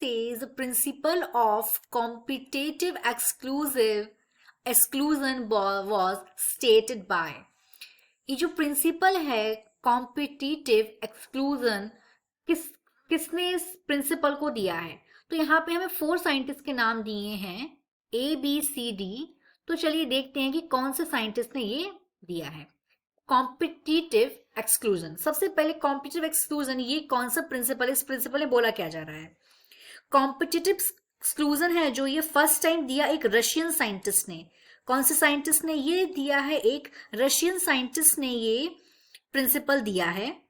says the principle of competitive exclusion was stated by. ये जो principal है competitive exclusion किसने इस प्रिंसिपल को दिया है? तो यहाँ पे हमें 4 साइंटिस्ट के नाम दिए हैं ABCD। तो चलिए देखते हैं कि कौन से साइंटिस्ट ने ये दिया है कॉम्पिटिटिव एक्सक्लूजन। सबसे पहले कॉम्पिटिटिव एक्सक्लूजन ये कौन सा प्रिंसिपल है? इस प्रिंसिपल में बोला क्या जा रहा है? कॉम्पिटिटिव एक्सक्लूजन है जो ये फर्स्ट टाइम दिया एक रशियन साइंटिस्ट ने। कौन से साइंटिस्ट ने ये दिया है? एक रशियन साइंटिस्ट ने ये प्रिंसिपल दिया है।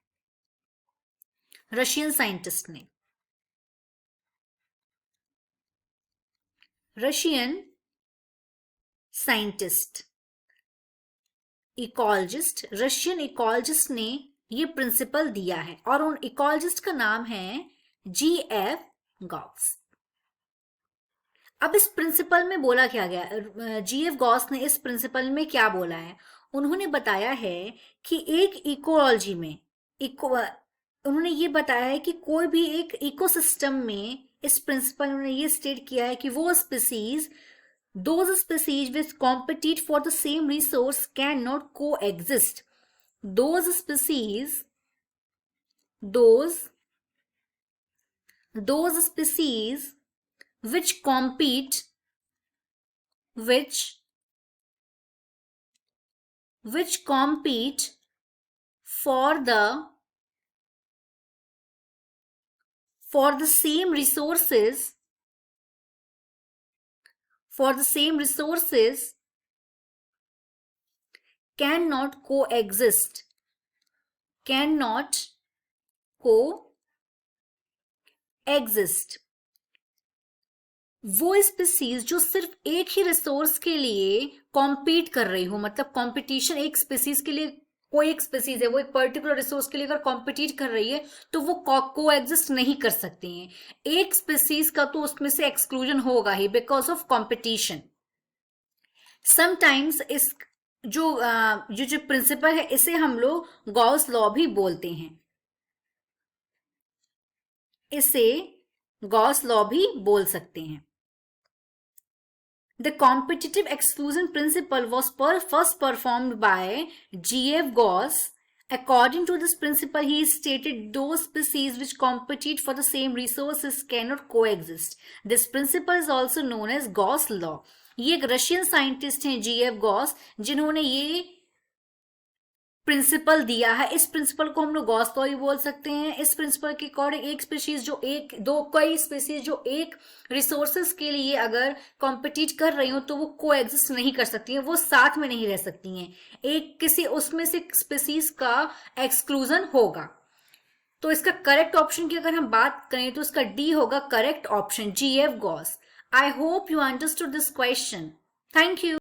रशियन साइंटिस्ट ने, Russian scientist ecologist, Russian ecologist ने ये प्रिंसिपल दिया है और उन इकोलॉजिस्ट का नाम है GF गॉस। अब इस प्रिंसिपल में बोला क्या गया? GF गॉस ने इस प्रिंसिपल में क्या बोला है? उन्होंने बताया है कि एक इकोलॉजी में उन्होंने ये बताया है कि कोई भी एक इकोसिस्टम में, इस प्रिंसिपल उन्होंने ये स्टेट किया है कि वो species, those species which compete for the same resource cannot coexist. Those species which compete for the same resources cannot coexist. वो स्पीसीज जो सिर्फ एक ही रिसोर्स के लिए कॉम्पीट कर रही हो, मतलब कॉम्पिटिशन एक स्पीसीज के लिए, कोई एक स्पीसीज है वो एक पर्टिकुलर रिसोर्स के लिए अगर कॉम्पिटिट कर रही है तो वो कोएग्जिस्ट नहीं कर सकती हैं। एक स्पीसीज का तो उसमें से एक्सक्लूजन होगा ही बिकॉज ऑफ कॉम्पिटिशन। समटाइम्स इस जो प्रिंसिपल है इसे हम लोग गॉस लॉ भी बोलते हैं, इसे गॉस लॉ भी बोल सकते हैं। The competitive exclusion principle was first performed by GF Gauss. According to this principle, he stated those species which compete for the same resources cannot coexist. This principle is also known as Gauss law. ये एक Russian scientist हैं GF Gauss, जिन्होंने ये principal दिया है। इस principal को हम लोग गॉस लॉ ही बोल सकते हैं। इस प्रिंसिपल के अकॉर्डिंग एक स्पीशीज जो कई स्पीशीज जो एक रिसोर्सेज के लिए अगर कॉम्पिटिट कर रही हो तो वो कोएग्जिस्ट नहीं कर सकती हैं, वो साथ में नहीं रह सकती हैं, एक किसी उसमें से स्पीशीज का एक्सक्लूजन होगा। तो इसका करेक्ट ऑप्शन की अगर हम बात करें तो इसका डी होगा correct option, GF Gauss। I hope you understood this question. Thank you.